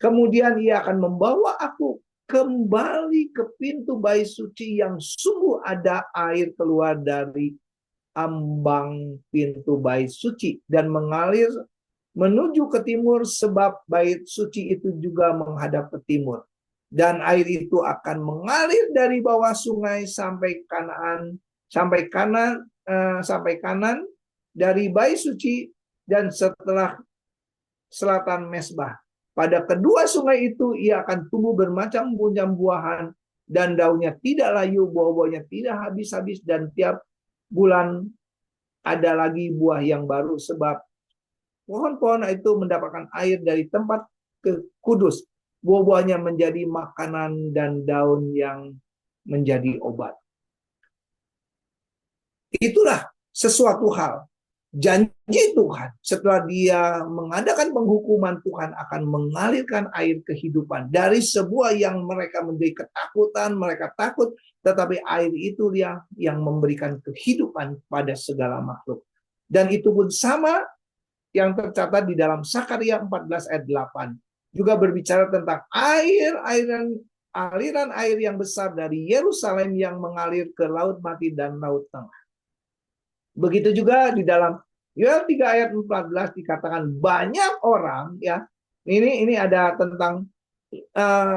Kemudian ia akan membawa aku kembali ke pintu bait suci yang sungguh ada air keluar dari ambang pintu bait suci dan mengalir menuju ke timur sebab bait suci itu juga menghadap ke timur. Dan air itu akan mengalir dari bawah sungai sampai kanan dari bait suci dan setelah selatan mesbah. Pada kedua sungai itu ia akan tumbuh bermacam-macam buahan dan daunnya tidak layu, buah-buahnya tidak habis-habis dan tiap bulan ada lagi buah yang baru sebab pohon-pohon itu mendapatkan air dari tempat kudus. Buah-buahnya menjadi makanan dan daun yang menjadi obat. Itulah sesuatu hal. Janji Tuhan setelah dia mengadakan penghukuman, Tuhan akan mengalirkan air kehidupan dari sebuah yang mereka menjadi ketakutan, mereka takut, tetapi air itu yang memberikan kehidupan pada segala makhluk. Dan itu pun sama yang tercatat di dalam Sakaria 14 ayat 8 juga berbicara tentang aliran air yang besar dari Yerusalem yang mengalir ke Laut Mati dan Laut Tengah. Begitu juga di dalam Yoel 3 ayat 14 dikatakan banyak orang, ya. Ini ada tentang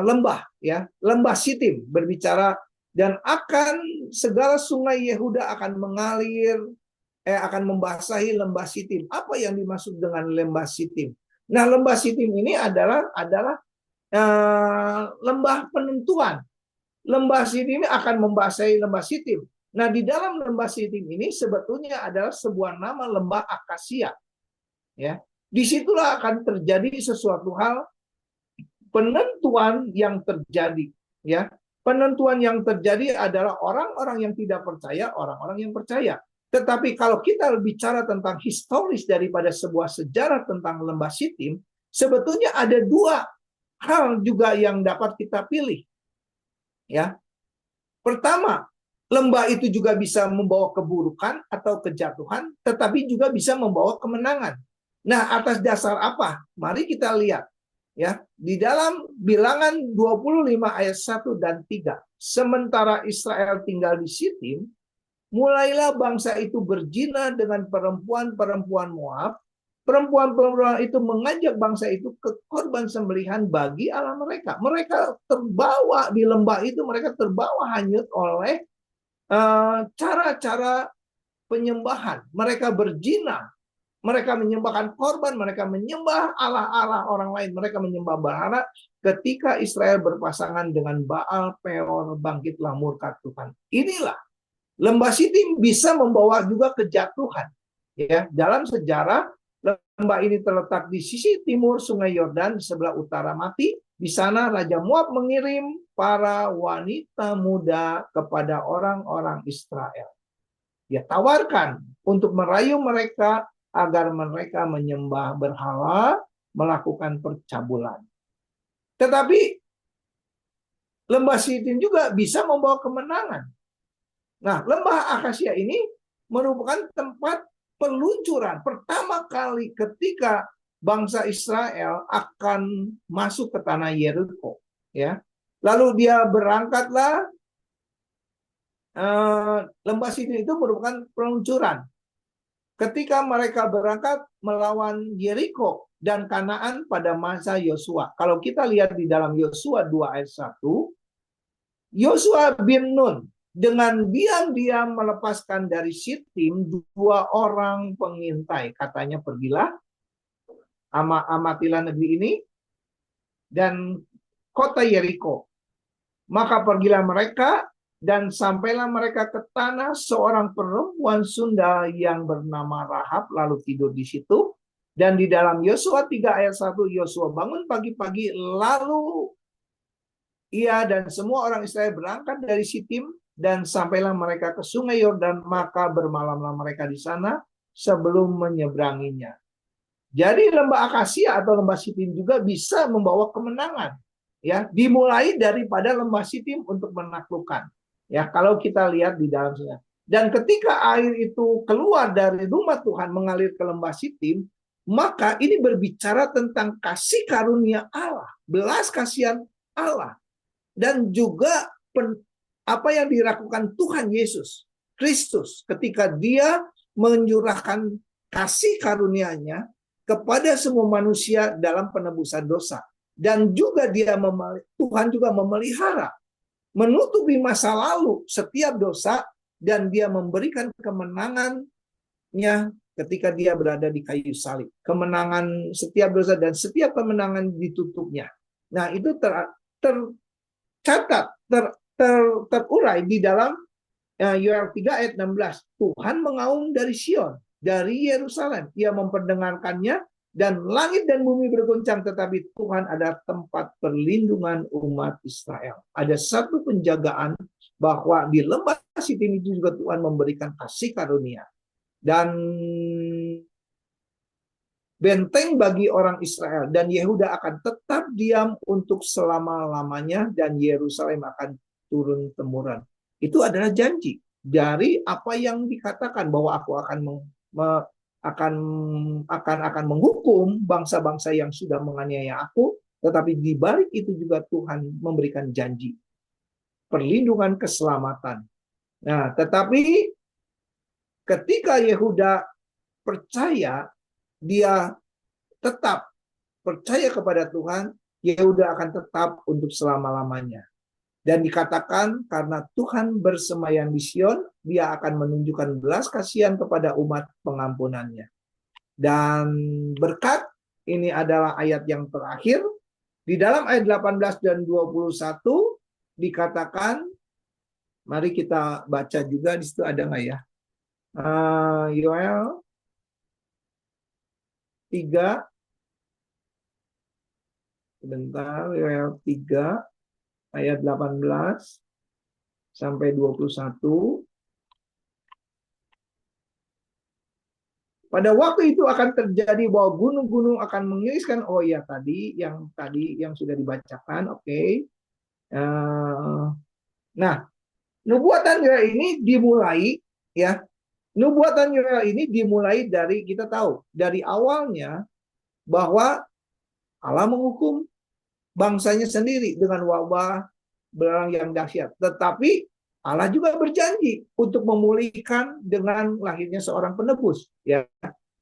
lembah, ya, lembah Sitim berbicara dan akan segala sungai Yehuda akan mengalir akan membasahi lembah Sitim. Apa yang dimaksud dengan lembah Sitim? Nah, lembah Sitim ini adalah lembah penentuan. Lembah Sitim ini akan membasahi lembah Sitim. Nah, di dalam lembah Sitim ini sebetulnya adalah sebuah nama lembah akasia. Ya, disitulah akan terjadi sesuatu hal penentuan yang terjadi. Ya, penentuan yang terjadi adalah orang-orang yang tidak percaya, orang-orang yang percaya. Tetapi kalau kita bicara tentang historis daripada sebuah sejarah tentang lembah Sitim, sebetulnya ada dua hal juga yang dapat kita pilih. Ya, pertama, lembah itu juga bisa membawa keburukan atau kejatuhan, tetapi juga bisa membawa kemenangan. Nah, atas dasar apa? Mari kita lihat. Ya, di dalam Bilangan 25 ayat 1 dan 3. Sementara Israel tinggal di Sitim, mulailah bangsa itu berzina dengan perempuan-perempuan Moab. Perempuan-perempuan itu mengajak bangsa itu ke korban sembelihan bagi Allah mereka. Mereka terbawa di lembah itu, mereka terbawa hanyut oleh cara-cara penyembahan. Mereka berzina, mereka menyembahkan korban, mereka menyembah Allah-Allah orang lain, mereka menyembah berhala. Ketika Israel berpasangan dengan Baal Peor, bangkitlah murka Tuhan. Inilah lembah Sitim bisa membawa juga kejatuhan. Ya, dalam sejarah lembah ini terletak di sisi timur Sungai Yordan di sebelah utara Mati. Di sana Raja Moab mengirim para wanita muda kepada orang-orang Israel. Dia tawarkan untuk merayu mereka agar mereka menyembah berhala, melakukan percabulan. Tetapi lembah Sitim juga bisa membawa kemenangan. Nah, lembah akasia ini merupakan tempat peluncuran pertama kali ketika bangsa Israel akan masuk ke tanah Yeriko, ya. Lalu dia berangkatlah. Lembah Sitim itu merupakan peluncuran. Ketika mereka berangkat melawan Yeriko dan Kanaan pada masa Yosua. Kalau kita lihat di dalam Yosua 2 ayat 1, Yosua bin Nun dengan diam-diam melepaskan dari Sitim 2 orang pengintai. Katanya, pergilah, amatilah negeri ini dan kota Yeriko. Maka pergilah mereka dan sampailah mereka ke tanah seorang perempuan Sunda yang bernama Rahab, lalu tidur di situ. Dan di dalam Yosua 3 ayat 1, Yosua bangun pagi-pagi, lalu ia dan semua orang Israel berangkat dari Sitim dan sampailah mereka ke sungai Yordan, maka bermalamlah mereka di sana sebelum menyeberanginya. Jadi lembah Akasia atau lembah Sitim juga bisa membawa kemenangan. Ya, dimulai daripada lembah Sitim untuk menaklukkan. Ya, kalau kita lihat di dalam sungai. Dan ketika air itu keluar dari rumah Tuhan mengalir ke lembah Sitim, maka ini berbicara tentang kasih karunia Allah, belas kasihan Allah, dan juga apa yang dilakukan Tuhan Yesus Kristus ketika Dia menyurahkan kasih karunia-Nya kepada semua manusia dalam penebusan dosa. Dan juga Tuhan juga memelihara, menutupi masa lalu setiap dosa, dan Dia memberikan kemenangannya ketika Dia berada di kayu salib. Kemenangan setiap dosa dan setiap kemenangan ditutupnya. Nah, itu tercatat, terurai di dalam Yoel 3 ayat 16. Tuhan mengaum dari Sion, dari Yerusalem. Ia memperdengarkannya dan langit dan bumi bergoncang, tetapi Tuhan ada tempat perlindungan umat Israel. Ada satu penjagaan bahwa di lembah Sitim itu juga Tuhan memberikan kasih karunia dan benteng bagi orang Israel, dan Yehuda akan tetap diam untuk selama-lamanya, dan Yerusalem akan turun temurun. Itu adalah janji dari apa yang dikatakan bahwa aku akan menghukum bangsa-bangsa yang sudah menganiaya aku, tetapi di balik itu juga Tuhan memberikan janji perlindungan, keselamatan. Nah, tetapi ketika Yehuda percaya, dia tetap percaya kepada Tuhan, Yehuda akan tetap untuk selama-lamanya. Dan dikatakan karena Tuhan bersemayam di Sion, Dia akan menunjukkan belas kasihan kepada umat pengampunannya. Dan berkat, ini adalah ayat yang terakhir. Di dalam ayat 18 dan 21 dikatakan, mari kita baca juga di situ, ada nggak ya? Yoel 3, sebentar, Yoel 3 ayat 18 sampai 21. Pada waktu itu akan terjadi bahwa gunung-gunung akan mengiriskan, oh ya tadi yang sudah dibacakan, oke. Nah, nubuatan Yoel ini dimulai, ya. Nubuatan Yoel ini dimulai dari, kita tahu dari awalnya bahwa Allah menghukum bangsanya sendiri dengan wabah belerang yang dahsyat. Tetapi Allah juga berjanji untuk memulihkan dengan lahirnya seorang penebus. Ya.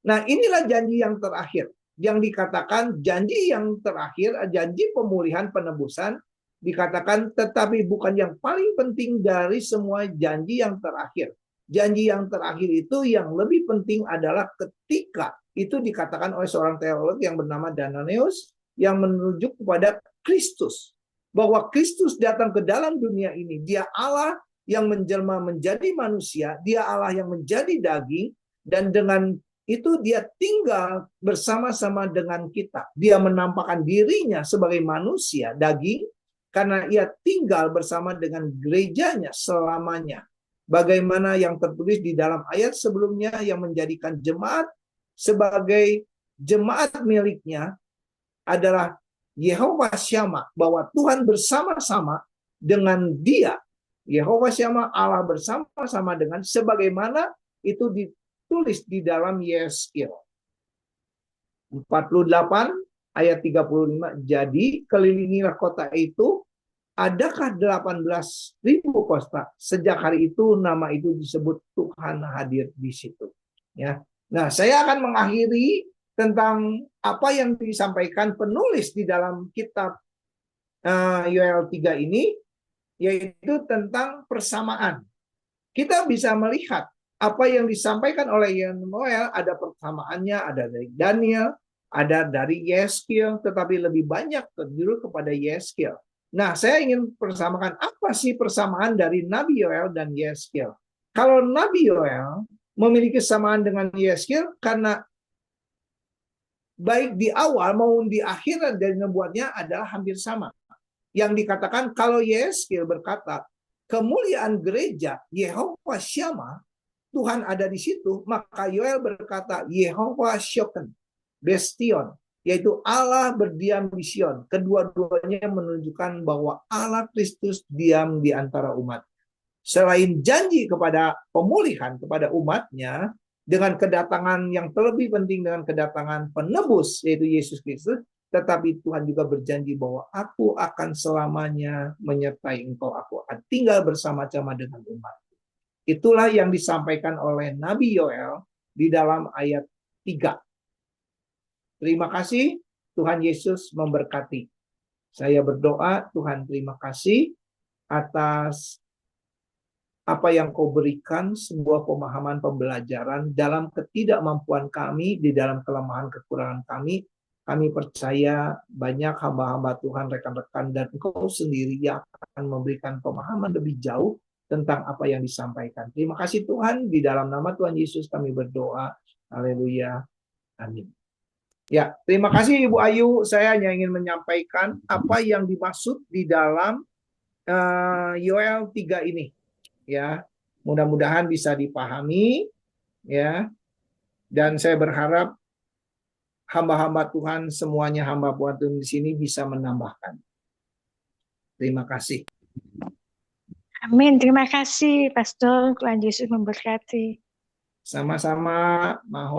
Nah, inilah janji yang terakhir. Yang dikatakan janji yang terakhir, janji pemulihan penebusan, dikatakan tetapi bukan yang paling penting dari semua janji yang terakhir. Janji yang terakhir itu yang lebih penting adalah ketika itu dikatakan oleh seorang teolog yang bernama Danaeus, yang menunjuk kepada Kristus. Bahwa Kristus datang ke dalam dunia ini. Dia Allah yang menjelma menjadi manusia. Dia Allah yang menjadi daging. Dan dengan itu dia tinggal bersama-sama dengan kita. Dia menampakkan dirinya sebagai manusia daging. Karena ia tinggal bersama dengan gerejanya selamanya. Bagaimana yang tertulis di dalam ayat sebelumnya, yang menjadikan jemaat sebagai jemaat miliknya adalah Yehova Syama, bahwa Tuhan bersama-sama dengan dia. Yehova Syama, Allah bersama-sama dengan, sebagaimana itu ditulis di dalam Yeskel 48 ayat 35. Jadi kelilingilah kota itu, adakah 18.000 kota. Sejak hari itu nama itu disebut Tuhan hadir di situ. Ya. Nah, saya akan mengakhiri tentang apa yang disampaikan penulis di dalam kitab Yoel 3 ini. yaitu tentang persamaan. Kita bisa melihat apa yang disampaikan oleh Yemuel, ada persamaannya, ada dari Daniel, ada dari Yeskiel, tetapi lebih banyak terjuru kepada Yeskiel. Nah, saya ingin persamakan apa sih persamaan dari Nabi Yoel dan Yeskiel. Kalau Nabi Yoel memiliki kesamaan dengan Yeskiel karena baik di awal maupun di akhir dari nubuatnya adalah hampir sama. Yang dikatakan kalau Yeskiel berkata, kemuliaan gereja Yehova Syama, Tuhan ada di situ, maka Yoel berkata Yehova Shoken, Bestion, yaitu Allah berdiam di Sion. Kedua-duanya menunjukkan bahwa Allah Kristus diam di antara umat. Selain janji kepada pemulihan kepada umatnya, dengan kedatangan yang terlebih penting dengan kedatangan penebus, yaitu Yesus Kristus, tetapi Tuhan juga berjanji bahwa aku akan selamanya menyertai engkau, aku akan tinggal bersama-sama dengan umat. Itulah yang disampaikan oleh Nabi Yoel di dalam ayat 3. Terima kasih, Tuhan Yesus memberkati. Saya berdoa, Tuhan terima kasih atas apa yang kau berikan, sebuah pemahaman pembelajaran dalam ketidakmampuan kami, di dalam kelemahan kekurangan kami. Kami percaya banyak hamba-hamba Tuhan, rekan-rekan, dan engkau sendiri yang akan memberikan pemahaman lebih jauh tentang apa yang disampaikan. Terima kasih Tuhan, di dalam nama Tuhan Yesus kami berdoa. Haleluya. Amin. Ya, terima kasih Ibu Ayu. Saya hanya ingin menyampaikan apa yang dimaksud di dalam Yoel 3 ini. Ya, mudah-mudahan bisa dipahami, ya. Dan saya berharap hamba-hamba Tuhan semuanya, hamba Tuhan di sini bisa menambahkan. Terima kasih. Amin. Terima kasih, Pastor. Tuhan Yesus memberkati. Sama-sama, Mahon.